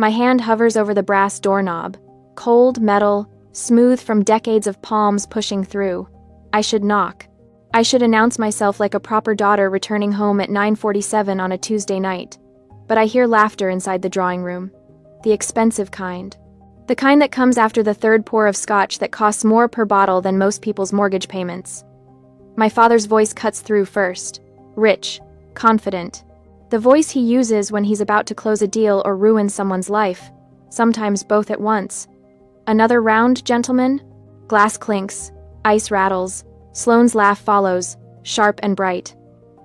My hand hovers over the brass doorknob. Cold metal, smooth from decades of palms pushing through. I should knock. I should announce myself like a proper daughter returning home at 9:47 on a Tuesday night. But I hear laughter inside the drawing room. The expensive kind. The kind that comes after the third pour of scotch that costs more per bottle than most people's mortgage payments. My father's voice cuts through first. Rich, confident. The voice he uses when he's about to close a deal or ruin someone's life. Sometimes both at once. Another round, gentlemen? Glass clinks. Ice rattles. Sloane's laugh follows, sharp and bright.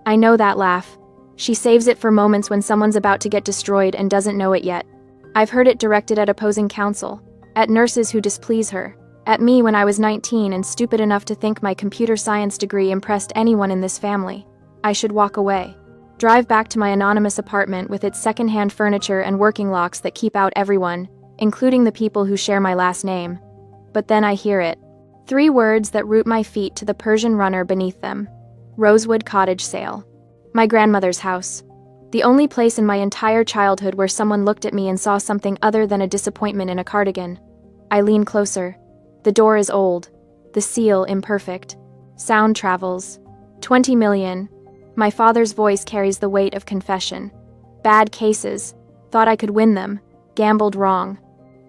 I know that laugh. She saves it for moments when someone's about to get destroyed and doesn't know it yet. I've heard it directed at opposing counsel, at nurses who displease her, at me when I was 19 and stupid enough to think my computer science degree impressed anyone in this family. I should walk away. Drive back to my anonymous apartment with its secondhand furniture and working locks that keep out everyone, including the people who share my last name. But then I hear it. 3 words that root my feet to the Persian runner beneath them. Rosewood Cottage sale. My grandmother's house. The only place in my entire childhood where someone looked at me and saw something other than a disappointment in a cardigan. I lean closer. The door is old. The seal imperfect. Sound travels. 20 million. My father's voice carries the weight of confession. Bad cases. Thought I could win them. Gambled wrong.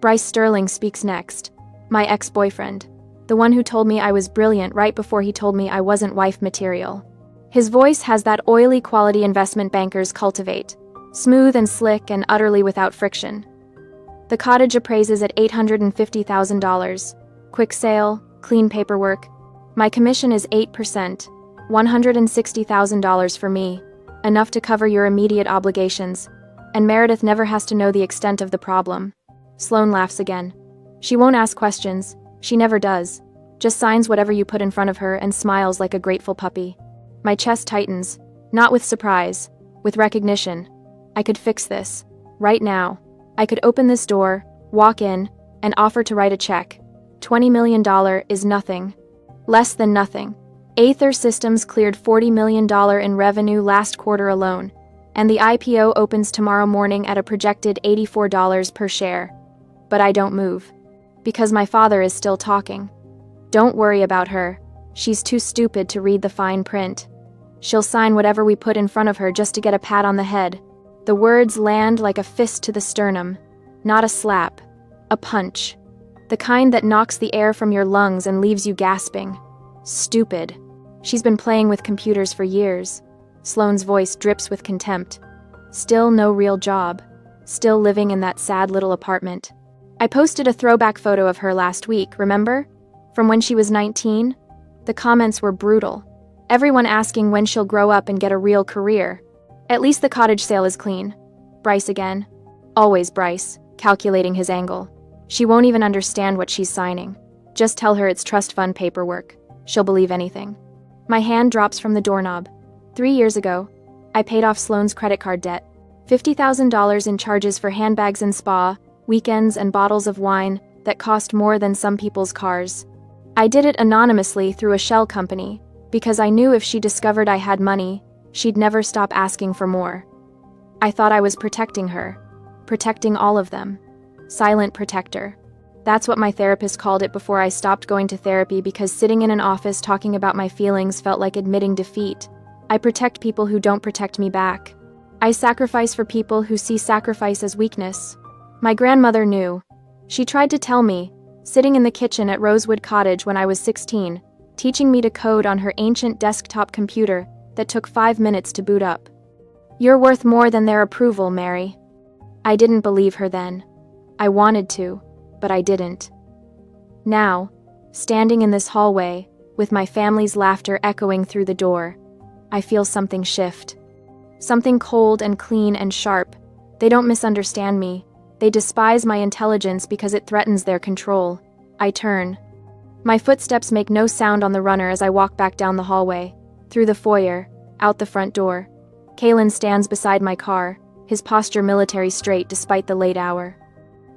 Bryce Sterling speaks next. My ex-boyfriend. The one who told me I was brilliant right before he told me I wasn't wife material. His voice has that oily quality investment bankers cultivate. Smooth and slick and utterly without friction. The cottage appraises at $850,000. Quick sale, clean paperwork. My commission is 8%. $160,000 for me. Enough to cover your immediate obligations. And Meredith never has to know the extent of the problem. Sloane laughs again. She won't ask questions. She never does. Just signs whatever you put in front of her and smiles like a grateful puppy. My chest tightens, not with surprise, with recognition. I could fix this, right now. I could open this door, walk in, and offer to write a check. $20 million is nothing. Less than nothing. Aether Systems cleared $40 million in revenue last quarter alone, and the IPO opens tomorrow morning at a projected $84 per share. But I don't move. Because my father is still talking. Don't worry about her. She's too stupid to read the fine print. She'll sign whatever we put in front of her just to get a pat on the head. The words land like a fist to the sternum. Not a slap. A punch. The kind that knocks the air from your lungs and leaves you gasping. Stupid. She's been playing with computers for years. Sloane's voice drips with contempt. Still no real job. Still living in that sad little apartment. I posted a throwback photo of her last week, remember? From when she was 19? The comments were brutal. Everyone asking when she'll grow up and get a real career. At least the cottage sale is clean. Bryce again. Always Bryce, calculating his angle. She won't even understand what she's signing. Just tell her it's trust fund paperwork. She'll believe anything. My hand drops from the doorknob. 3 years ago, I paid off Sloane's credit card debt. $50,000 in charges for handbags and spa, weekends and bottles of wine that cost more than some people's cars. I did it anonymously through a shell company, because I knew if she discovered I had money, she'd never stop asking for more. I thought I was protecting her. Protecting all of them. Silent protector. That's what my therapist called it before I stopped going to therapy because sitting in an office talking about my feelings felt like admitting defeat. I protect people who don't protect me back. I sacrifice for people who see sacrifice as weakness. My grandmother knew. She tried to tell me, sitting in the kitchen at Rosewood Cottage when I was 16, teaching me to code on her ancient desktop computer that took 5 minutes to boot up. You're worth more than their approval, Mary. I didn't believe her then. I wanted to, but I didn't. Now, standing in this hallway, with my family's laughter echoing through the door, I feel something shift. Something cold and clean and sharp. They don't misunderstand me. They despise my intelligence because it threatens their control. I turn. My footsteps make no sound on the runner as I walk back down the hallway, through the foyer, out the front door. Kalen stands beside my car, his posture military straight despite the late hour.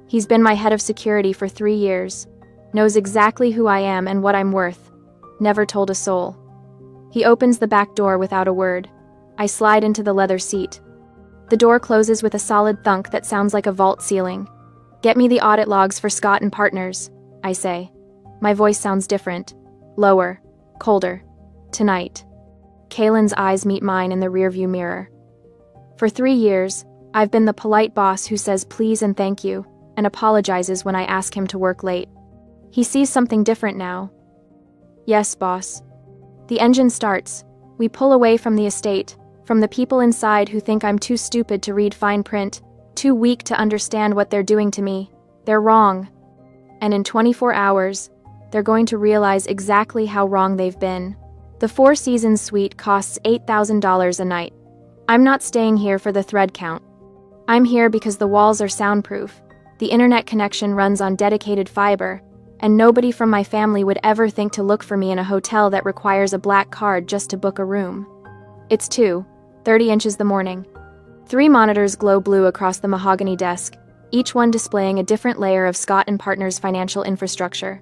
He's been my head of security for 3 years, knows exactly who I am and what I'm worth, never told a soul. He opens the back door without a word. I slide into the leather seat. The door closes with a solid thunk that sounds like a vault ceiling. "Get me the audit logs for Scott and Partners," I say. My voice sounds different. Lower. Colder. "Tonight." Kaylin's eyes meet mine in the rearview mirror. For 3 years, I've been the polite boss who says please and thank you, and apologizes when I ask him to work late. He sees something different now. "Yes, boss." The engine starts. We pull away from the estate, from the people inside who think I'm too stupid to read fine print, too weak to understand what they're doing to me. They're wrong. And in 24 hours, they're going to realize exactly how wrong they've been. The Four Seasons suite costs $8,000 a night. I'm not staying here for the thread count. I'm here because the walls are soundproof, the internet connection runs on dedicated fiber, and nobody from my family would ever think to look for me in a hotel that requires a black card just to book a room. It's 2:30 inches the morning. 3 monitors glow blue across the mahogany desk, each one displaying a different layer of Scott and Partners' financial infrastructure.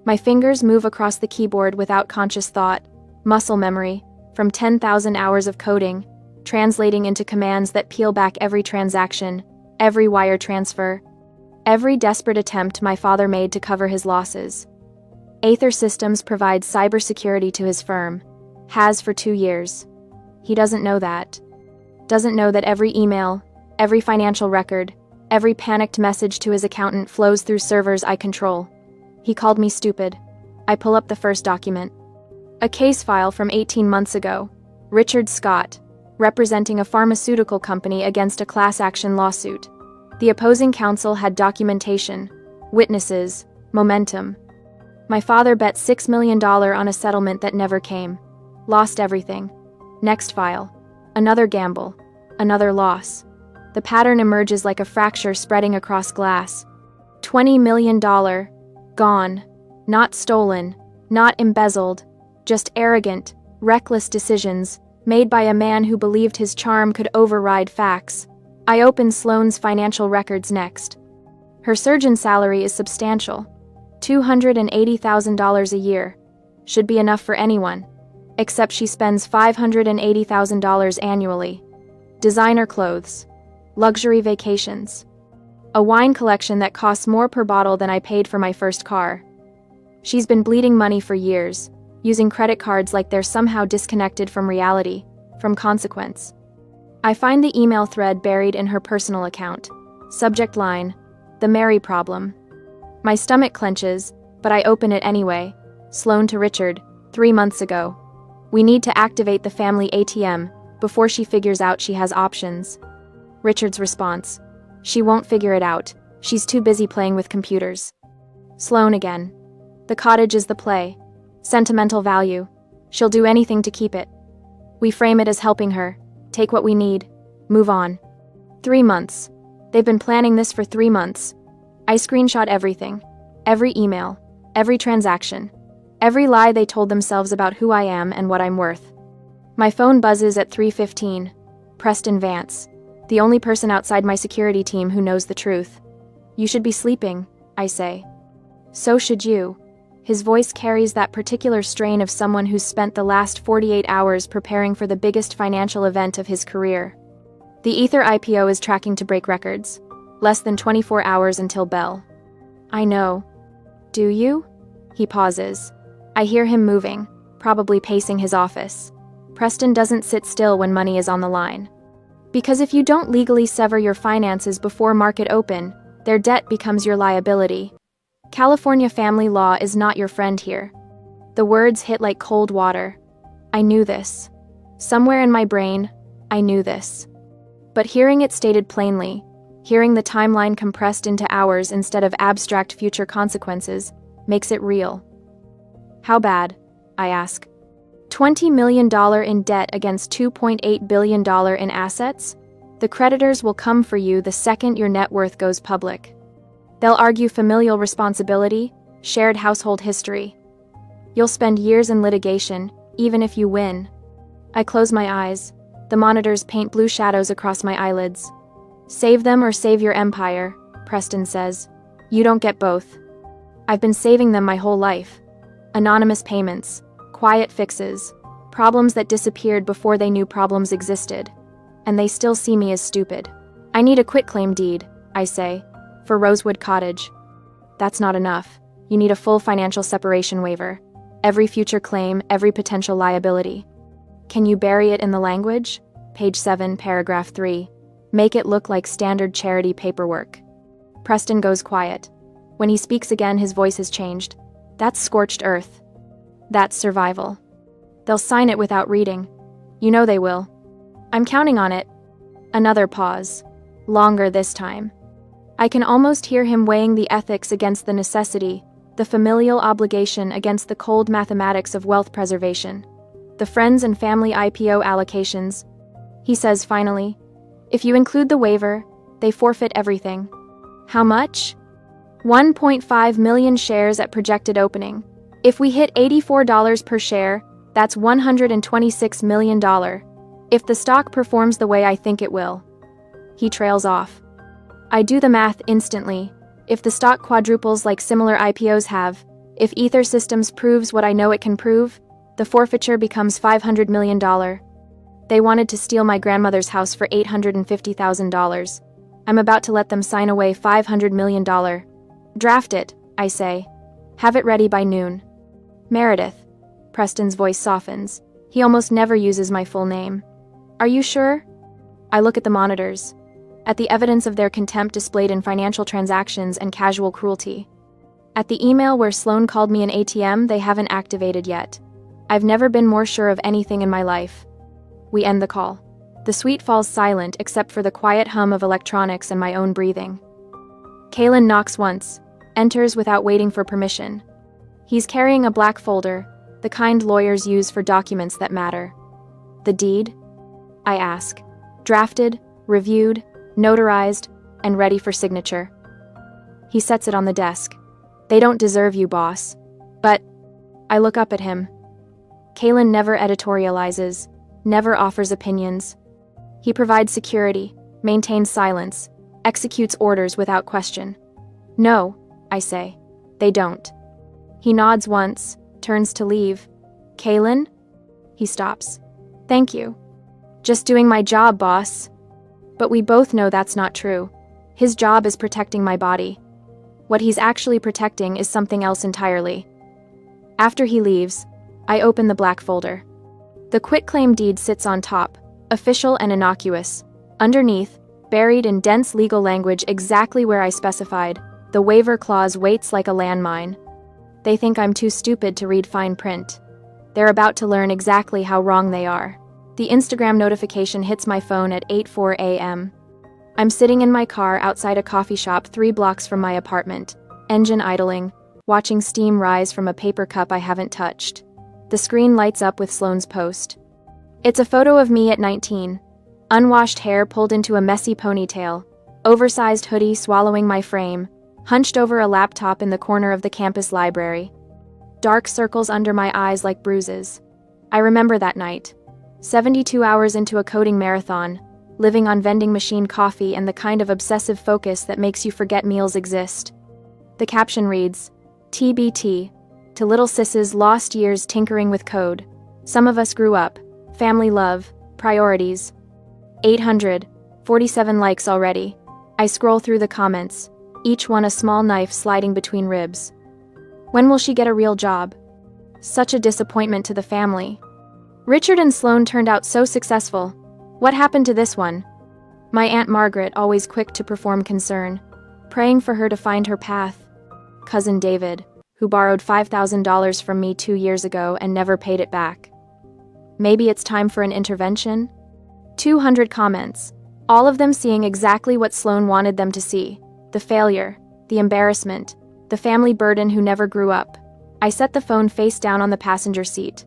My fingers move across the keyboard without conscious thought, muscle memory, from 10,000 hours of coding, translating into commands that peel back every transaction, every wire transfer, every desperate attempt my father made to cover his losses. Aether Systems provides cybersecurity to his firm, has for 2 years. He doesn't know that. Doesn't know that every email, every financial record, every panicked message to his accountant flows through servers I control. He called me stupid. I pull up the first document. A case file from 18 months ago. Richard Scott, representing a pharmaceutical company against a class action lawsuit. The opposing counsel had documentation, witnesses, momentum. My father bet $6 million on a settlement that never came. Lost everything. Next file. Another gamble. Another loss. The pattern emerges like a fracture spreading across glass. $20 million. Gone. Not stolen. Not embezzled. Just arrogant, reckless decisions, made by a man who believed his charm could override facts. I open Sloane's financial records next. Her surgeon salary is substantial. $280,000 a year. Should be enough for anyone. Except she spends $580,000 annually. Designer clothes. Luxury vacations. A wine collection that costs more per bottle than I paid for my first car. She's been bleeding money for years, using credit cards like they're somehow disconnected from reality, from consequence. I find the email thread buried in her personal account. Subject line, "The Mary problem." My stomach clenches, but I open it anyway. Sloane to Richard, 3 months ago. "We need to activate the family ATM before she figures out she has options." Richard's response, "She won't figure it out. She's too busy playing with computers." Sloane again. "The cottage is the play. Sentimental value. She'll do anything to keep it. We frame it as helping her. Take what we need. Move on." 3 months. They've been planning this for 3 months. I screenshot everything. Every email. Every transaction. Every lie they told themselves about who I am and what I'm worth. My phone buzzes at 3:15. Preston Vance. The only person outside my security team who knows the truth. "You should be sleeping," I say. "So should you." His voice carries that particular strain of someone who's spent the last 48 hours preparing for the biggest financial event of his career. The Ether IPO is tracking to break records. Less than 24 hours until bell. "I know." "Do you?" He pauses. I hear him moving, probably pacing his office. Preston doesn't sit still when money is on the line. Because if you don't legally sever your finances before market open, their debt becomes your liability. California family law is not your friend here. The words hit like cold water. I knew this. Somewhere in my brain, I knew this. But hearing it stated plainly, hearing the timeline compressed into hours instead of abstract future consequences, makes it real. "How bad?" I ask. $20 million in debt against $2.8 billion in assets? The creditors will come for you the second your net worth goes public. They'll argue familial responsibility, shared household history. You'll spend years in litigation, even if you win. I close my eyes. The monitors paint blue shadows across my eyelids. "Save them or save your empire," Preston says. "You don't get both." I've been saving them my whole life. Anonymous payments, quiet fixes, problems that disappeared before they knew problems existed. and they still see me as stupid. I need a quitclaim deed, I say, for Rosewood Cottage. That's not enough. You need a full financial separation waiver. Every future claim, every potential liability. Can you bury it in the language? Page 7, paragraph 3. Make it look like standard charity paperwork. Preston goes quiet. When he speaks again, his voice has changed. That's scorched earth. That's survival. They'll sign it without reading. You know they will. I'm counting on it. Another pause. Longer this time. I can almost hear him weighing the ethics against the necessity, the familial obligation against the cold mathematics of wealth preservation, the friends and family IPO allocations. He says finally, if you include the waiver, they forfeit everything. How much? 1.5 million shares at projected opening. If we hit $84 per share, that's $126 million. If the stock performs the way I think it will. He trails off. I do the math instantly. If the stock quadruples like similar IPOs have, if Ether Systems proves what I know it can prove, the forfeiture becomes $500 million. They wanted to steal my grandmother's house for $850,000. I'm about to let them sign away $500 million. Draft it, I say. Have it ready by noon. Meredith. Preston's voice softens. He almost never uses my full name. Are you sure? I look at the monitors. At the evidence of their contempt displayed in financial transactions and casual cruelty. At the email where Sloan called me an ATM they haven't activated yet. I've never been more sure of anything in my life. We end the call. The suite falls silent except for the quiet hum of electronics and my own breathing. Kalen knocks once, enters without waiting for permission. He's carrying a black folder, the kind lawyers use for documents that matter. The deed? I ask. Drafted, reviewed, notarized, and ready for signature. He sets it on the desk. They don't deserve you, boss. But I look up at him. Kalen never editorializes, never offers opinions. He provides security, maintains silence, executes orders without question. No, I say. They don't. He nods once, turns to leave. Kalen? He stops. Thank you. Just doing my job, boss. But we both know that's not true. His job is protecting my body. What he's actually protecting is something else entirely. After he leaves, I open the black folder. The quitclaim deed sits on top, official and innocuous. Underneath, buried in dense legal language exactly where I specified, the waiver clause waits like a landmine. They think I'm too stupid to read fine print. They're about to learn exactly how wrong they are. The Instagram notification hits my phone at 8:04 a.m. I'm sitting in my car outside a coffee shop 3 blocks from my apartment, engine idling, watching steam rise from a paper cup I haven't touched. The screen lights up with Sloan's post. It's a photo of me at 19. Unwashed hair pulled into a messy ponytail, oversized hoodie swallowing my frame, hunched over a laptop in the corner of the campus library. Dark circles under my eyes like bruises. I remember that night. 72 hours into a coding marathon, living on vending machine coffee and the kind of obsessive focus that makes you forget meals exist. The caption reads, TBT, to little sis's lost years tinkering with code. Some of us grew up. Family love, priorities. 847 likes already. I scroll through the comments, each one a small knife sliding between ribs. When will she get a real job? Such a disappointment to the family. Richard and Sloan turned out so successful. What happened to this one? My Aunt Margaret, always quick to perform concern, praying for her to find her path. Cousin David, who borrowed $5,000 from me 2 years ago and never paid it back. Maybe it's time for an intervention? 200 comments, all of them seeing exactly what Sloan wanted them to see. The failure, the embarrassment, the family burden who never grew up. I set the phone face down on the passenger seat.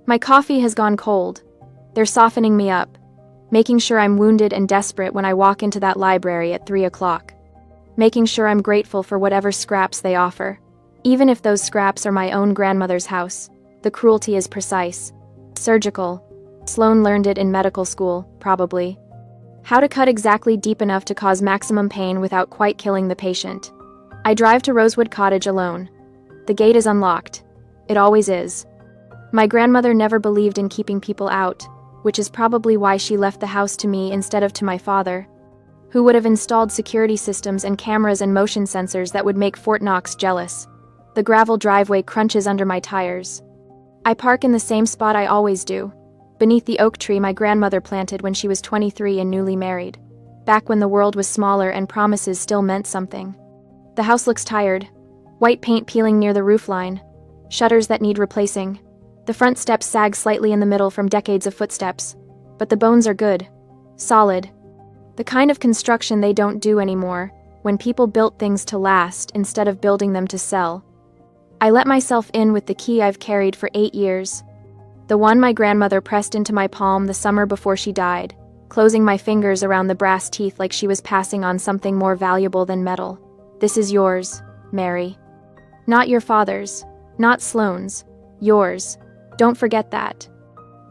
My coffee has gone cold. They're softening me up, making sure I'm wounded and desperate when I walk into that library at 3 o'clock. Making sure I'm grateful for whatever scraps they offer. Even if those scraps are my own grandmother's house, the cruelty is precise. Surgical. Sloan learned it in medical school, probably. How to cut exactly deep enough to cause maximum pain without quite killing the patient. I drive to Rosewood Cottage alone. The gate is unlocked. It always is. My grandmother never believed in keeping people out. which is probably why she left the house to me instead of to my father, who would have installed security systems and cameras and motion sensors that would make Fort Knox jealous. The gravel driveway crunches under my tires. I park in the same spot I always do, beneath the oak tree my grandmother planted when she was 23 and newly married, back when the world was smaller and promises still meant something. The house looks tired, white paint peeling near the roofline, shutters that need replacing. The front steps sag slightly in the middle from decades of footsteps, but the bones are good, solid. The kind of construction they don't do anymore, when people built things to last instead of building them to sell. I let myself in with the key I've carried for 8 years, the one my grandmother pressed into my palm the summer before she died, closing my fingers around the brass teeth like she was passing on something more valuable than metal. This is yours, Mary. Not your father's, not Sloane's, yours. Don't forget that.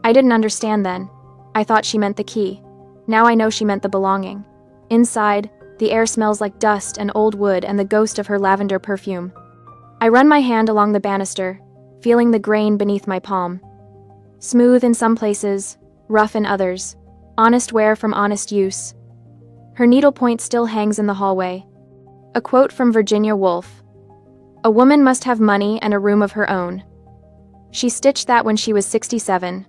I didn't understand then. I thought she meant the key. Now I know she meant the belonging. Inside, the air smells like dust and old wood and the ghost of her lavender perfume. I run my hand along the banister, feeling the grain beneath my palm. Smooth in some places, rough in others. Honest wear from honest use. Her needlepoint still hangs in the hallway. A quote from Virginia Woolf. "A woman must have money and a room of her own." She stitched that when she was 67,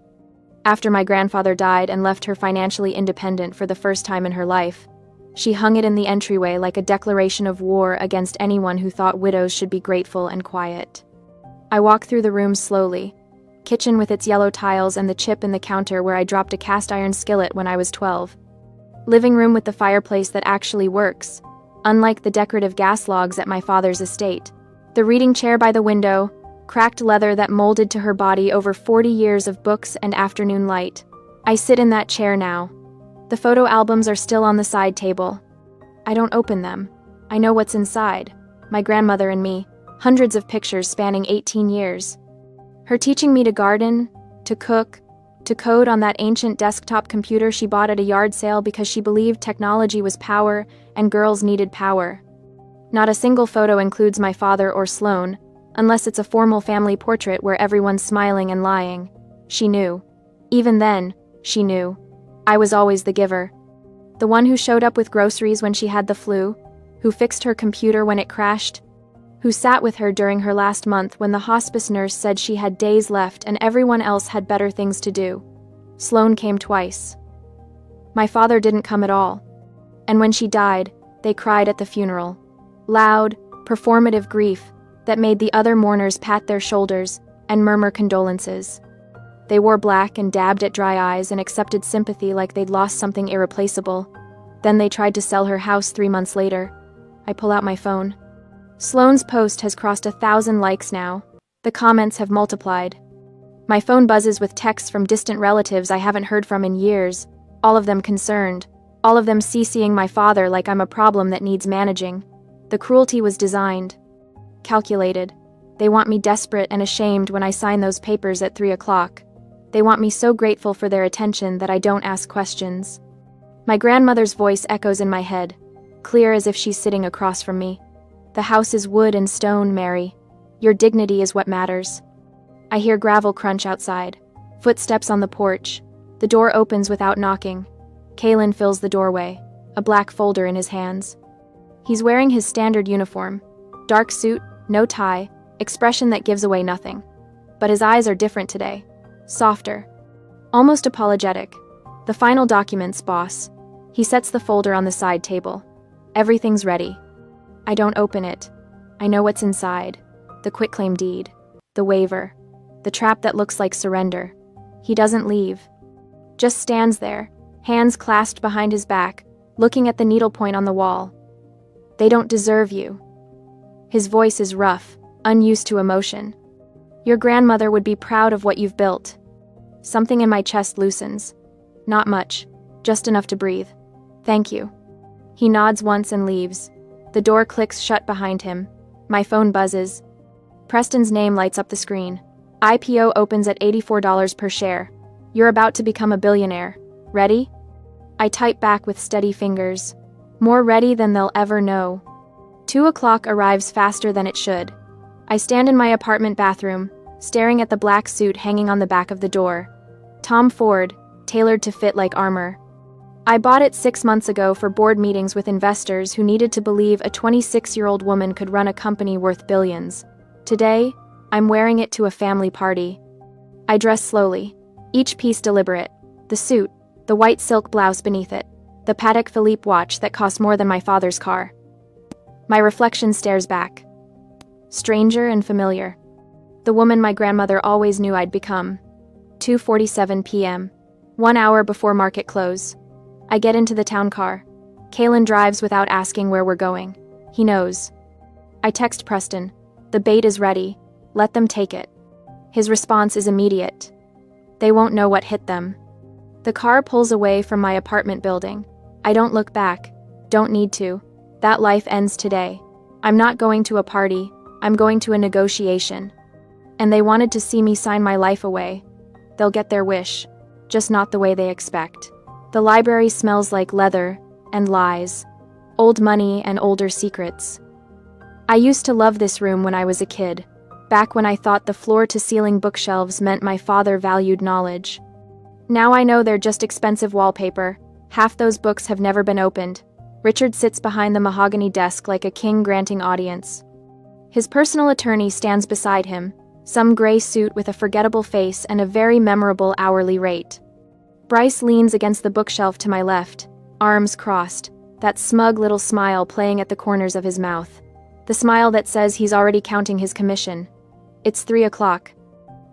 after my grandfather died and left her financially independent for the first time in her life. She hung it in the entryway like a declaration of war against anyone who thought widows should be grateful and quiet. I walk through the room slowly. Kitchen with its yellow tiles and the chip in the counter where I dropped a cast iron skillet when I was 12. Living room with the fireplace that actually works, unlike the decorative gas logs at my father's estate. The reading chair by the window, cracked leather that molded to her body over 40 years of books and afternoon light. I sit in that chair now. The photo albums are still on the side table. I don't open them. I know what's inside. My grandmother and me, hundreds of pictures spanning 18 years. Her teaching me to garden, to cook, to code on that ancient desktop computer she bought at a yard sale because she believed technology was power and girls needed power. Not a single photo includes my father or Sloane, unless it's a formal family portrait where everyone's smiling and lying. She knew. Even then, she knew. I was always the giver. The one who showed up with groceries when she had the flu, who fixed her computer when it crashed, who sat with her during her last month when the hospice nurse said she had days left and everyone else had better things to do. Sloane came twice. My father didn't come at all. And when she died, they cried at the funeral. Loud, performative grief that made the other mourners pat their shoulders and murmur condolences. They wore black and dabbed at dry eyes and accepted sympathy like they'd lost something irreplaceable. Then they tried to sell her house 3 months later. I pull out my phone. Sloane's post has crossed 1,000 likes now. The comments have multiplied. My phone buzzes with texts from distant relatives I haven't heard from in years, all of them concerned, all of them CCing my father like I'm a problem that needs managing. The cruelty was designed. Calculated. They want me desperate and ashamed when I sign those papers at 3 o'clock. They want me so grateful for their attention that I don't ask questions. My grandmother's voice echoes in my head, clear as if she's sitting across from me. The house is wood and stone, Mary. Your dignity is what matters. I hear gravel crunch outside. Footsteps on the porch. The door opens without knocking. Kalen fills the doorway, a black folder in his hands. He's wearing his standard uniform. Dark suit, no tie, expression that gives away nothing. But his eyes are different today. Softer. Almost apologetic. The final documents, boss. He sets the folder on the side table. Everything's ready. I don't open it. I know what's inside. The quitclaim deed. The waiver. The trap that looks like surrender. He doesn't leave. Just stands there, hands clasped behind his back, looking at the needlepoint on the wall. They don't deserve you. His voice is rough, unused to emotion. Your grandmother would be proud of what you've built. Something in my chest loosens. Not much, just enough to breathe. Thank you. He nods once and leaves. The door clicks shut behind him. My phone buzzes. Preston's name lights up the screen. IPO opens at $84 per share. You're about to become a billionaire. Ready? I type back with steady fingers. More ready than they'll ever know. 2 o'clock arrives faster than it should. I stand in my apartment bathroom, staring at the black suit hanging on the back of the door. Tom Ford, tailored to fit like armor. I bought it 6 months ago for board meetings with investors who needed to believe a 26-year-old woman could run a company worth billions. Today, I'm wearing it to a family party. I dress slowly, each piece deliberate. The suit, the white silk blouse beneath it, the Patek Philippe watch that cost more than my father's car. My reflection stares back. Stranger and familiar. The woman my grandmother always knew I'd become. 2:47 p.m. 1 hour before market close. I get into the town car. Kalen drives without asking where we're going. He knows. I text Preston. The bait is ready. Let them take it. His response is immediate. They won't know what hit them. The car pulls away from my apartment building. I don't look back. Don't need to. That life ends today. I'm not going to a party. I'm going to a negotiation. And they wanted to see me sign my life away. They'll get their wish. Just not the way they expect. The library smells like leather and lies. Old money and older secrets. I used to love this room when I was a kid. Back when I thought the floor-to-ceiling bookshelves meant my father valued knowledge. Now I know they're just expensive wallpaper. Half those books have never been opened. Richard sits behind the mahogany desk like a king granting audience. His personal attorney stands beside him, some gray suit with a forgettable face and a very memorable hourly rate. Bryce leans against the bookshelf to my left, arms crossed, that smug little smile playing at the corners of his mouth. The smile that says he's already counting his commission. It's 3 o'clock.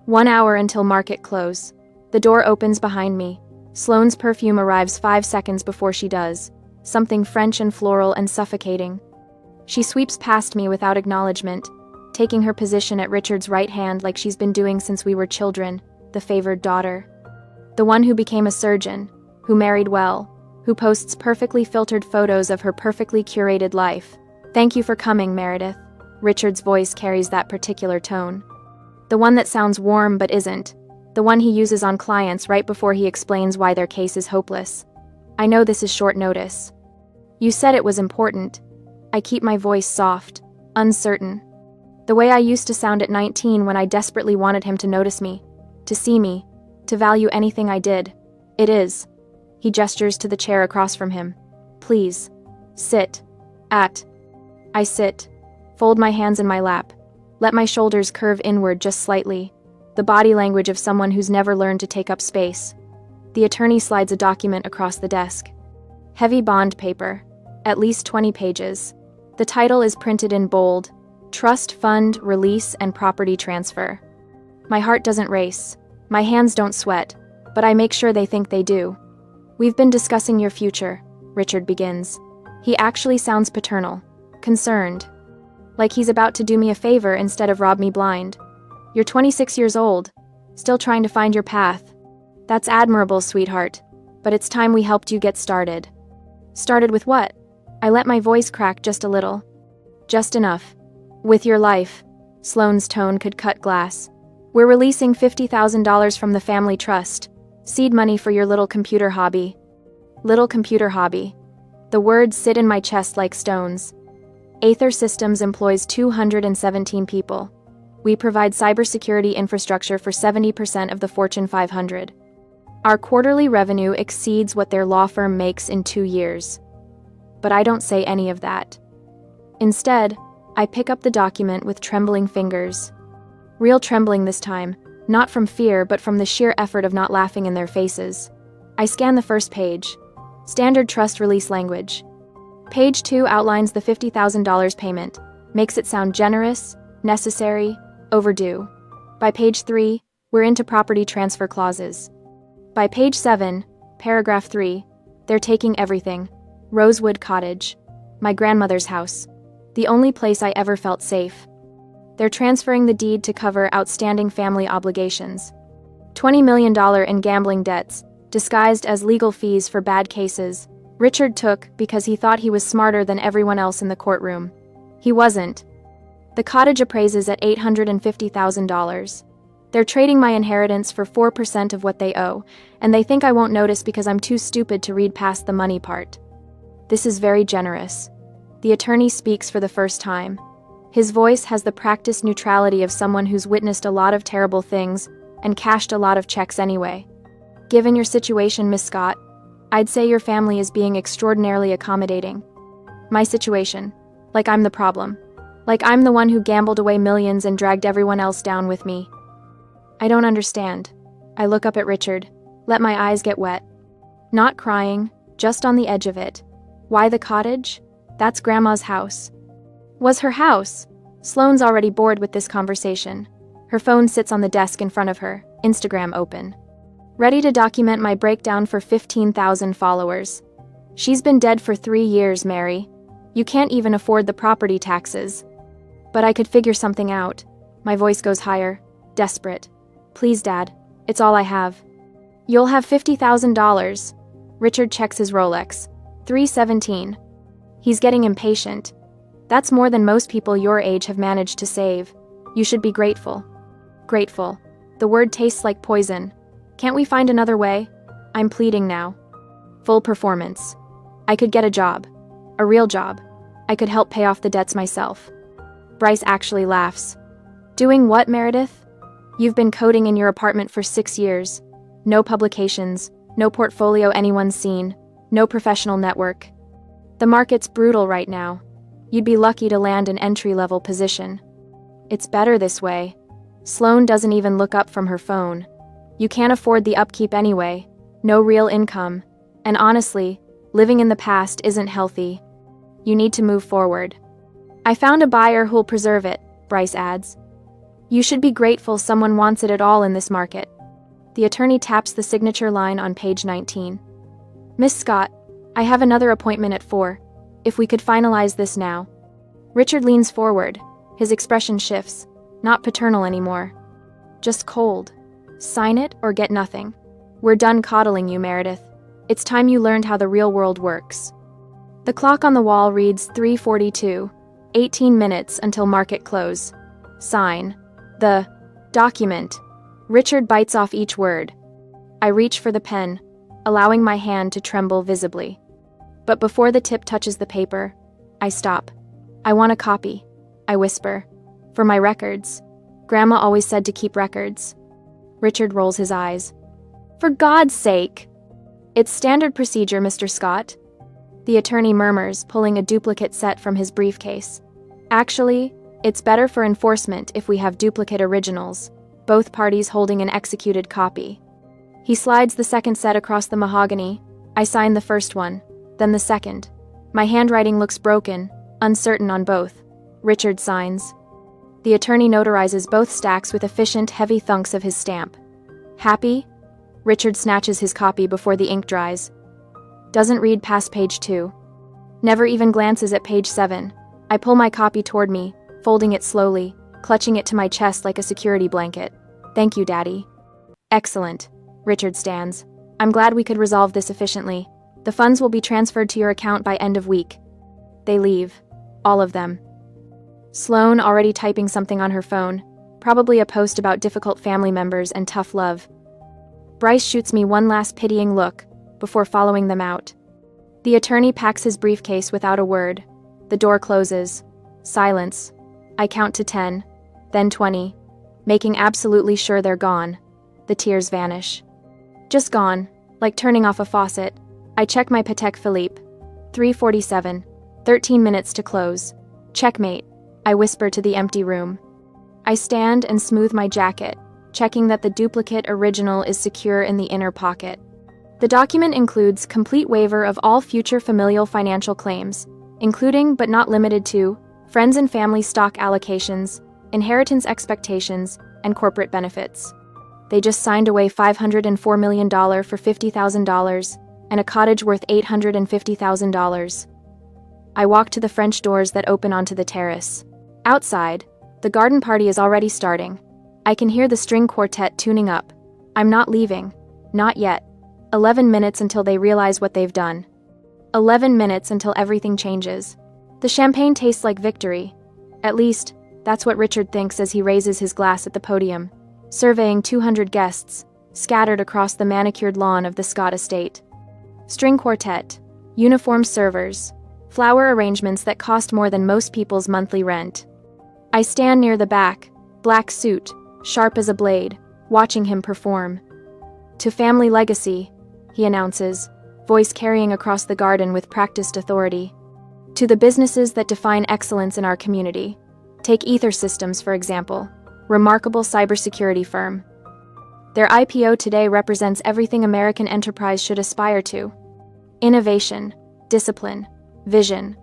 1 hour until market close. The door opens behind me. Sloane's perfume arrives 5 seconds before she does. Something French and floral and suffocating. She sweeps past me without acknowledgement, taking her position at Richard's right hand like she's been doing since we were children, the favored daughter. The one who became a surgeon, who married well, who posts perfectly filtered photos of her perfectly curated life. Thank you for coming, Meredith. Richard's voice carries that particular tone. The one that sounds warm but isn't. The one he uses on clients right before he explains why their case is hopeless. I know this is short notice. You said it was important. I keep my voice soft, uncertain. The way I used to sound at 19 when I desperately wanted him to notice me, to see me, to value anything I did. It is. He gestures to the chair across from him. Please. Sit. I sit. Fold my hands in my lap. Let my shoulders curve inward just slightly. The body language of someone who's never learned to take up space. The attorney slides a document across the desk. Heavy bond paper. At least 20 pages. The title is printed in bold. Trust Fund, Release, and Property Transfer. My heart doesn't race. My hands don't sweat, but I make sure they think they do. We've been discussing your future, Richard begins. He actually sounds paternal, concerned. Like he's about to do me a favor instead of rob me blind. You're 26 years old, still trying to find your path. That's admirable, sweetheart, but it's time we helped you get started. Started with what? I let my voice crack just a little. Just enough. With your life. Sloane's tone could cut glass. We're releasing $50,000 from the family trust. Seed money for your little computer hobby. Little computer hobby. The words sit in my chest like stones. Aether Systems employs 217 people. We provide cybersecurity infrastructure for 70% of the Fortune 500. Our quarterly revenue exceeds what their law firm makes in 2 years. But I don't say any of that. Instead, I pick up the document with trembling fingers. Real trembling this time, not from fear but from the sheer effort of not laughing in their faces. I scan the first page. Standard trust release language. Page 2 outlines the $50,000 payment, makes it sound generous, necessary, overdue. By page 3, we're into property transfer clauses. By page 7, paragraph 3, they're taking everything. Rosewood Cottage. My grandmother's house. The only place I ever felt safe. They're transferring the deed to cover outstanding family obligations. $20 million in gambling debts, disguised as legal fees for bad cases, Richard took because he thought he was smarter than everyone else in the courtroom. He wasn't. The cottage appraises at $850,000. They're trading my inheritance for 4% of what they owe, and they think I won't notice because I'm too stupid to read past the money part. This is very generous. The attorney speaks for the first time. His voice has the practiced neutrality of someone who's witnessed a lot of terrible things and cashed a lot of checks anyway. Given your situation, Miss Scott, I'd say your family is being extraordinarily accommodating. My situation. Like I'm the problem. Like I'm the one who gambled away millions and dragged everyone else down with me. I don't understand. I look up at Richard, let my eyes get wet. Not crying, just on the edge of it. Why the cottage? That's Grandma's house. Was her house? Sloane's already bored with this conversation. Her phone sits on the desk in front of her, Instagram open. Ready to document my breakdown for 15,000 followers. She's been dead for 3 years, Mary. You can't even afford the property taxes. But I could figure something out. My voice goes higher, desperate. Please, Dad, it's all I have. You'll have $50,000. Richard checks his Rolex. 3:17. He's getting impatient. That's more than most people your age have managed to save. You should be grateful. Grateful. The word tastes like poison. Can't we find another way? I'm pleading now. Full performance. I could get a job. A real job. I could help pay off the debts myself. Bryce actually laughs. Doing what, Meredith? You've been coding in your apartment for 6 years. No publications, no portfolio anyone's seen, no professional network. The market's brutal right now. You'd be lucky to land an entry-level position. It's better this way. Sloane doesn't even look up from her phone. You can't afford the upkeep anyway. No real income. And honestly, living in the past isn't healthy. You need to move forward. I found a buyer who'll preserve it, Bryce adds. You should be grateful someone wants it at all in this market. The attorney taps the signature line on page 19. Miss Scott, I have another appointment at 4. If we could finalize this now. Richard leans forward. His expression shifts. Not paternal anymore. Just cold. Sign it or get nothing. We're done coddling you, Meredith. It's time you learned how the real world works. The clock on the wall reads 3:42. 18 minutes until market close. Sign. The document. Richard bites off each word. I reach for the pen, allowing my hand to tremble visibly. But before the tip touches the paper, I stop. I want a copy, I whisper. For my records. Grandma always said to keep records. Richard rolls his eyes. For God's sake! It's standard procedure, Mr. Scott. The attorney murmurs, pulling a duplicate set from his briefcase. Actually, it's better for enforcement if we have duplicate originals, both parties holding an executed copy. He slides the second set across the mahogany. I sign the first one, then the second. My handwriting looks broken, uncertain on both. Richard signs. The attorney notarizes both stacks with efficient, heavy thunks of his stamp. Happy? Richard snatches his copy before the ink dries. Doesn't read past page 2. Never even glances at page 7. I pull my copy toward me, folding it slowly, clutching it to my chest like a security blanket. Thank you, Daddy. Excellent. Richard stands. I'm glad we could resolve this efficiently. The funds will be transferred to your account by end of week. They leave. All of them. Sloane already typing something on her phone, probably a post about difficult family members and tough love. Bryce shoots me one last pitying look, before following them out. The attorney packs his briefcase without a word. The door closes. Silence. I count to 10, then 20, making absolutely sure they're gone. The tears vanish. Just gone, like turning off a faucet. I check my Patek Philippe. 3:47, 13 minutes to close. Checkmate, I whisper to the empty room. I stand and smooth my jacket, checking that the duplicate original is secure in the inner pocket. The document includes complete waiver of all future familial financial claims, including but not limited to friends and family stock allocations, inheritance expectations, and corporate benefits. They just signed away $504 million for $50,000 and a cottage worth $850,000. I walk to the French doors that open onto the terrace. Outside, the garden party is already starting. I can hear the string quartet tuning up. I'm not leaving. Not yet. 11 minutes until they realize what they've done. 11 minutes until everything changes. The champagne tastes like victory. At least, that's what Richard thinks as he raises his glass at the podium, surveying 200 guests, scattered across the manicured lawn of the Scott estate. String quartet, uniformed servers, flower arrangements that cost more than most people's monthly rent. I stand near the back, black suit, sharp as a blade, watching him perform. To family legacy, he announces, voice carrying across the garden with practiced authority. To the businesses that define excellence in our community. Take Ether Systems, for example, remarkable cybersecurity firm. Their IPO today represents everything American enterprise should aspire to. Innovation, discipline, vision.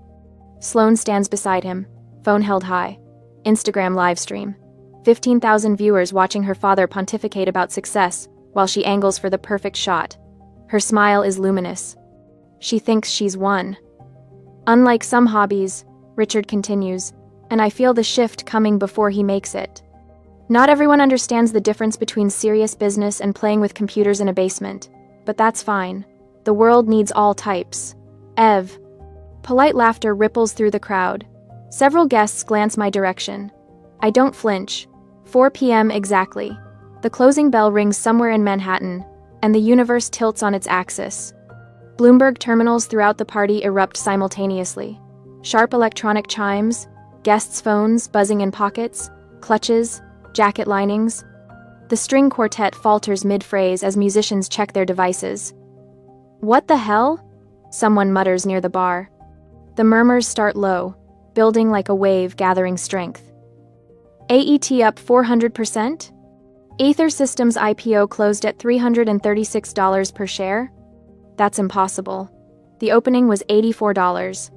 Sloan stands beside him, phone held high. Instagram live stream. 15,000 viewers watching her father pontificate about success while she angles for the perfect shot. Her smile is luminous. She thinks she's won. Unlike some hobbies, Richard continues, and I feel the shift coming before he makes it. Not everyone understands the difference between serious business and playing with computers in a basement, but that's fine. The world needs all types. Ev. Polite laughter ripples through the crowd. Several guests glance my direction. I don't flinch. 4 p.m. exactly. The closing bell rings somewhere in Manhattan, and the universe tilts on its axis. Bloomberg terminals throughout the party erupt simultaneously. Sharp electronic chimes, guests' phones buzzing in pockets, clutches, jacket linings. The string quartet falters mid-phrase as musicians check their devices. What the hell? Someone mutters near the bar. The murmurs start low, building like a wave gathering strength. AET up 400%? Ether Systems IPO closed at $336 per share? That's impossible. The opening was $84.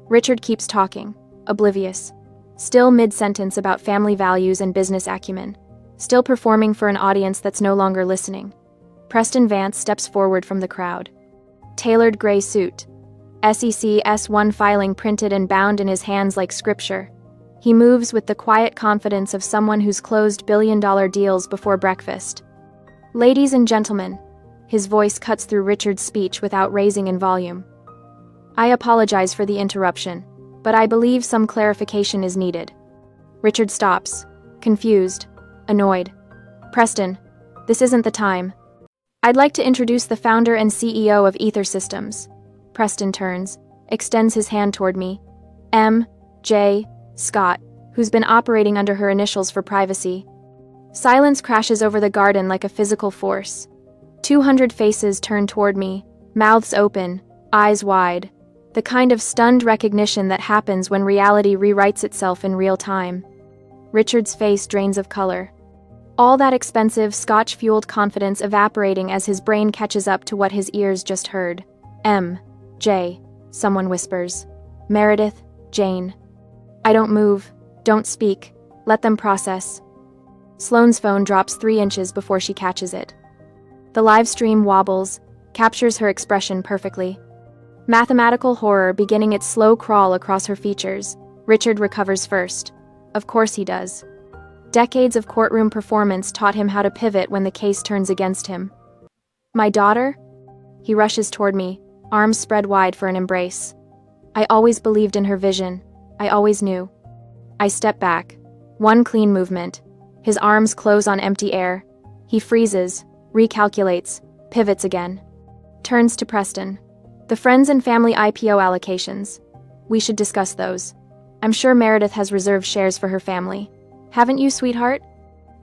Richard keeps talking, oblivious. Still mid-sentence about family values and business acumen. Still performing for an audience that's no longer listening. Preston Vance steps forward from the crowd. Tailored gray suit. SEC S1 filing printed and bound in his hands like scripture. He moves with the quiet confidence of someone who's closed billion-dollar deals before breakfast. Ladies and gentlemen, his voice cuts through Richard's speech without raising in volume. I apologize for the interruption, but I believe some clarification is needed. Richard stops, confused, annoyed. Preston, this isn't the time. I'd like to introduce the founder and CEO of Ether Systems. Preston turns, extends his hand toward me. M.J. Scott, who's been operating under her initials for privacy. Silence crashes over the garden like a physical force. 200 faces turn toward me, mouths open, eyes wide. The kind of stunned recognition that happens when reality rewrites itself in real time. Richard's face drains of color. All that expensive, scotch-fueled confidence evaporating as his brain catches up to what his ears just heard. M.J., someone whispers. Meredith, Jane. I don't move, don't speak, let them process. Sloane's phone drops 3 inches before she catches it. The live stream wobbles, captures her expression perfectly. Mathematical horror beginning its slow crawl across her features. Richard recovers first. Of course he does. Decades of courtroom performance taught him how to pivot when the case turns against him. My daughter? He rushes toward me, arms spread wide for an embrace. I always believed in her vision. I always knew. I step back. One clean movement. His arms close on empty air. He freezes, recalculates, pivots again. Turns to Preston. The friends and family IPO allocations. We should discuss those. I'm sure Meredith has reserved shares for her family. Haven't you, sweetheart?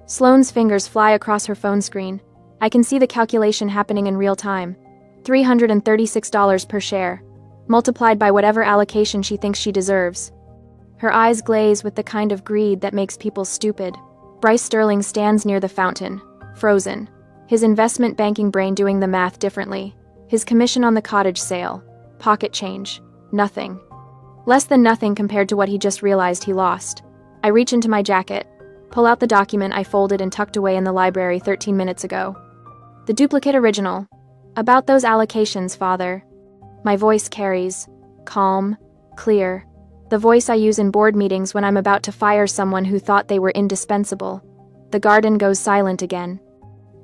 Sloane's fingers fly across her phone screen. I can see the calculation happening in real time. $336 per share, multiplied by whatever allocation she thinks she deserves. Her eyes glaze with the kind of greed that makes people stupid. Bryce Sterling stands near the fountain, frozen. His investment banking brain doing the math differently. His commission on the cottage sale. Pocket change. Nothing. Less than nothing compared to what he just realized he lost. I reach into my jacket, pull out the document I folded and tucked away in the library 13 minutes ago. The duplicate original. About those allocations, Father. My voice carries. Calm. Clear. The voice I use in board meetings when I'm about to fire someone who thought they were indispensable. The garden goes silent again.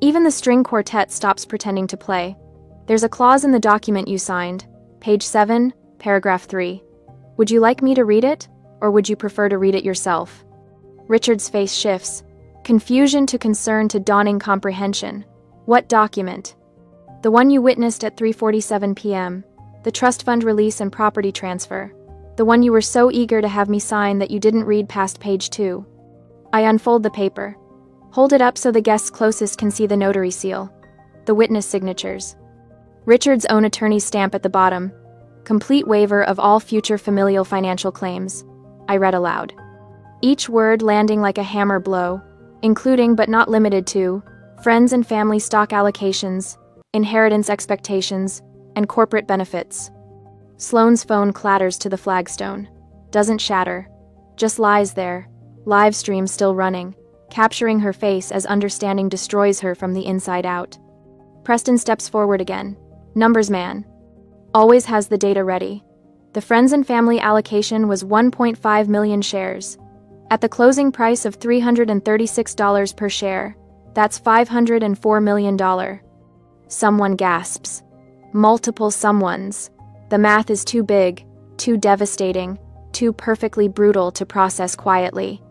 Even the string quartet stops pretending to play. There's a clause in the document you signed. Page 7, paragraph 3. Would you like me to read it, or would you prefer to read it yourself? Richard's face shifts. Confusion to concern to dawning comprehension. What document? The one you witnessed at 3:47 p.m. The trust fund release and property transfer. The one you were so eager to have me sign that you didn't read past page 2. I unfold the paper. Hold it up so the guests closest can see the notary seal. The witness signatures. Richard's own attorney's stamp at the bottom. Complete waiver of all future familial financial claims. I read aloud. Each word landing like a hammer blow, including but not limited to friends and family stock allocations, inheritance expectations, and corporate benefits. Sloane's phone clatters to the flagstone. Doesn't shatter. Just lies there, live stream still running, capturing her face as understanding destroys her from the inside out. Preston steps forward again. Numbers man. Always has the data ready. The friends and family allocation was 1.5 million shares. At the closing price of $336 per share, that's $504 million. Someone gasps. Multiple someones. The math is too big, too devastating, too perfectly brutal to process quietly.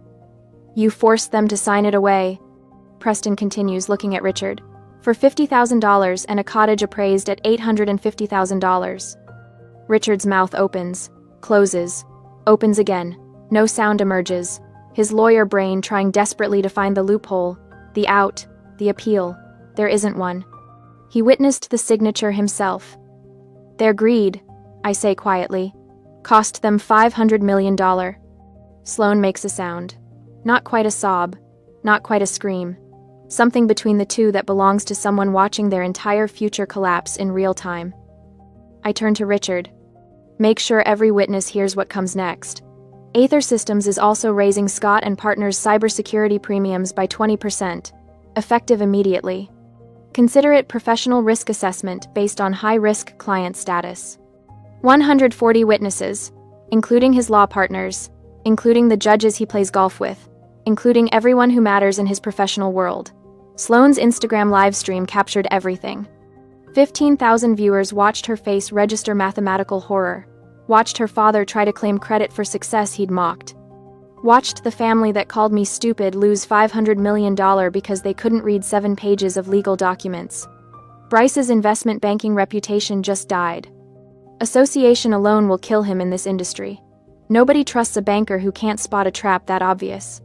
You forced them to sign it away, Preston continues, looking at Richard, for $50,000 and a cottage appraised at $850,000. Richard's mouth opens, closes, opens again. No sound emerges. His lawyer brain trying desperately to find the loophole, the out, the appeal. There isn't one. He witnessed the signature himself. Their greed, I say quietly, cost them $500 million. Sloane makes a sound. Not quite a sob, not quite a scream. Something between the two that belongs to someone watching their entire future collapse in real time. I turn to Richard. Make sure every witness hears what comes next. Aether Systems is also raising Scott and Partners' cybersecurity premiums by 20%, effective immediately. Consider it professional risk assessment based on high-risk client status. 140 witnesses, including his law partners, including the judges he plays golf with, including everyone who matters in his professional world. Sloane's Instagram livestream captured everything. 15,000 viewers watched her face register mathematical horror, watched her father try to claim credit for success he'd mocked, watched the family that called me stupid lose $500 million because they couldn't read 7 pages of legal documents. Bryce's investment banking reputation just died. Association alone will kill him in this industry. Nobody trusts a banker who can't spot a trap that obvious.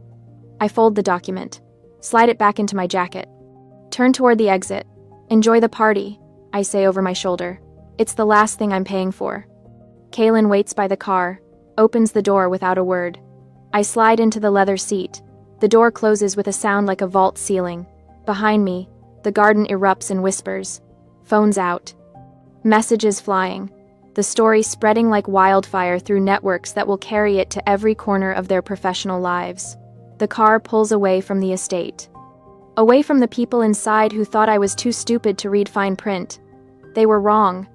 I fold the document, slide it back into my jacket, turn toward the exit. Enjoy the party, I say over my shoulder. It's the last thing I'm paying for. Kaylin waits by the car, opens the door without a word. I slide into the leather seat. The door closes with a sound like a vault ceiling. Behind me, the garden erupts in whispers. Phones out. Messages flying. The story spreading like wildfire through networks that will carry it to every corner of their professional lives. The car pulls away from the estate. Away from the people inside who thought I was too stupid to read fine print. They were wrong.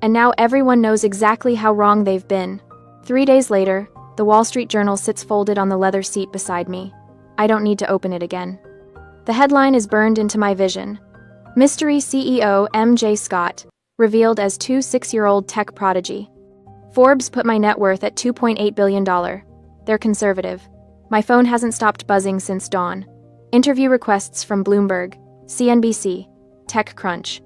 And now everyone knows exactly how wrong they've been. 3 days later, the Wall Street Journal sits folded on the leather seat beside me. I don't need to open it again. The headline is burned into my vision. Mystery CEO M.J. Scott, revealed as 6-year-old tech prodigy. Forbes put my net worth at $2.8 billion. They're conservative. My phone hasn't stopped buzzing since dawn. Interview requests from Bloomberg, CNBC, TechCrunch.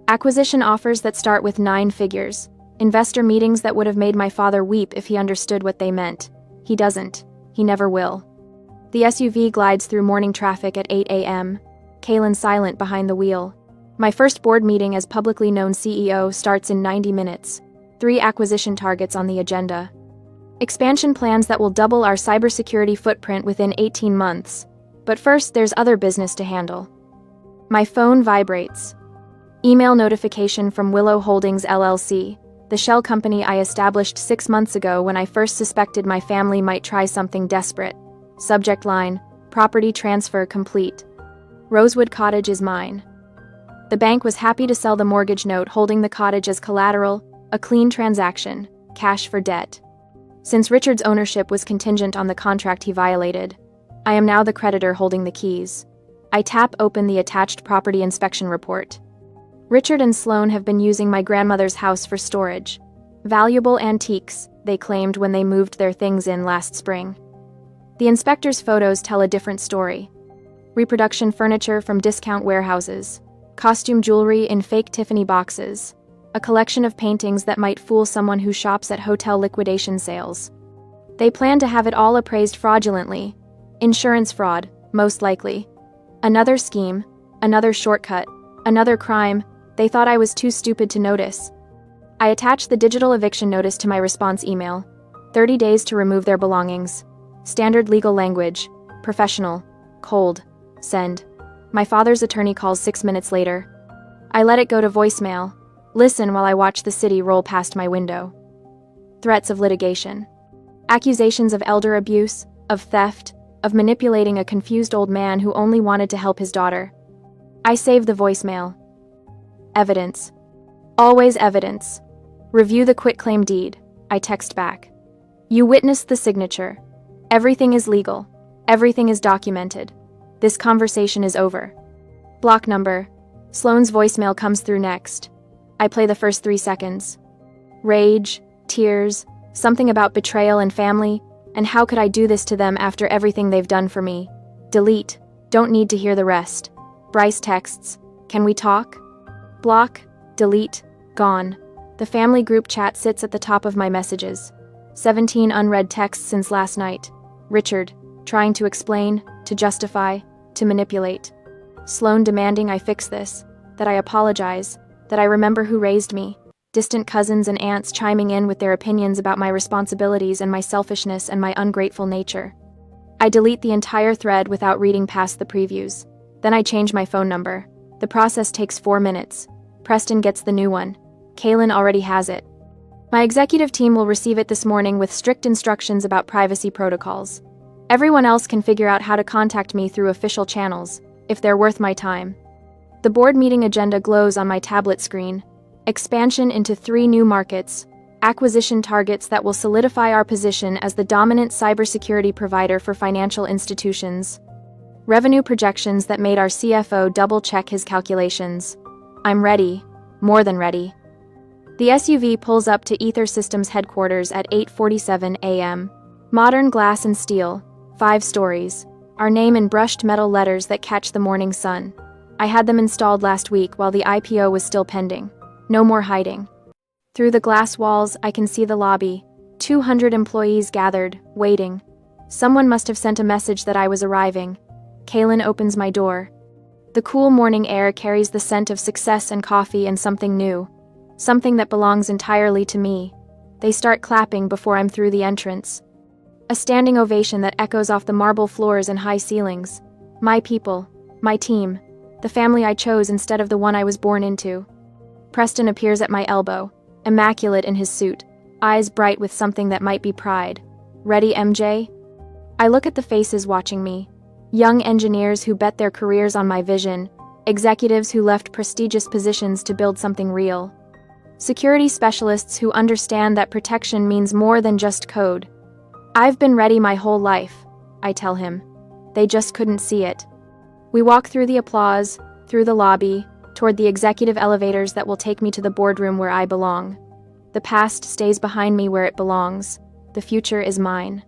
Acquisition offers that start with 9 figures. Investor meetings that would have made my father weep if he understood what they meant. He doesn't. He never will. The SUV glides through morning traffic at 8 a.m. Kaylin silent behind the wheel. My first board meeting as publicly known CEO starts in 90 minutes. 3 acquisition targets on the agenda. Expansion plans that will double our cybersecurity footprint within 18 months. But first, there's other business to handle. My phone vibrates. Email notification from Willow Holdings LLC, the shell company I established 6 months ago when I first suspected my family might try something desperate. Subject line, property transfer complete. Rosewood Cottage is mine. The bank was happy to sell the mortgage note holding the cottage as collateral, a clean transaction, cash for debt. Since Richard's ownership was contingent on the contract he violated, I am now the creditor holding the keys. I tap open the attached property inspection report. Richard and Sloane have been using my grandmother's house for storage. Valuable antiques, they claimed when they moved their things in last spring. The inspector's photos tell a different story. Reproduction furniture from discount warehouses. Costume jewelry in fake Tiffany boxes. A collection of paintings that might fool someone who shops at hotel liquidation sales. They plan to have it all appraised fraudulently. Insurance fraud, most likely. Another scheme, another shortcut, Another crime. They thought I was too stupid to notice. I attached the digital eviction notice to my response email. 30 days to remove their belongings. Standard legal language. Professional. Cold. Send. My father's attorney calls 6 minutes later. I let it go to voicemail. Listen while I watch the city roll past my window. Threats of litigation. Accusations of elder abuse, of theft, of manipulating a confused old man who only wanted to help his daughter. I save the voicemail. Evidence. Always evidence. Review the quitclaim deed. I text back. You witnessed the signature. Everything is legal. Everything is documented. This conversation is over. Block number. Sloane's voicemail comes through next. I play the first 3 seconds. Rage, tears, something about betrayal and family, and how could I do this to them after everything they've done for me? Delete. Don't need to hear the rest. Bryce texts. Can we talk? Block. Delete. Gone. The family group chat sits at the top of my messages. 17 unread texts since last night. Richard, trying to explain, to justify, to manipulate. Sloane demanding I fix this, that I apologize, that I remember who raised me. Distant cousins and aunts chiming in with their opinions about my responsibilities and my selfishness and my ungrateful nature. I delete the entire thread without reading past the previews. Then I change my phone number. The process takes 4 minutes. Preston gets the new one. Kaylin already has it. My executive team will receive it this morning with strict instructions about privacy protocols. Everyone else can figure out how to contact me through official channels, if they're worth my time. The board meeting agenda glows on my tablet screen. Expansion into 3 new markets. Acquisition targets that will solidify our position as the dominant cybersecurity provider for financial institutions. Revenue projections that made our CFO double-check his calculations. I'm ready. More than ready. The SUV pulls up to Ether Systems headquarters at 8:47 a.m. Modern glass and steel. 5 stories. Our name in brushed metal letters that catch the morning sun. I had them installed last week while the IPO was still pending. No more hiding. Through the glass walls, I can see the lobby. 200 employees gathered, waiting. Someone must have sent a message that I was arriving. Kaylin opens my door. The cool morning air carries the scent of success and coffee and something new. Something that belongs entirely to me. They start clapping before I'm through the entrance. A standing ovation that echoes off the marble floors and high ceilings. My people. My team. The family I chose instead of the one I was born into. Preston appears at my elbow, immaculate in his suit, eyes bright with something that might be pride. Ready, MJ? I look at the faces watching me. Young engineers who bet their careers on my vision, executives who left prestigious positions to build something real. Security specialists who understand that protection means more than just code. I've been ready my whole life, I tell him. They just couldn't see it. We walk through the applause, through the lobby, toward the executive elevators that will take me to the boardroom where I belong. The past stays behind me where it belongs. The future is mine.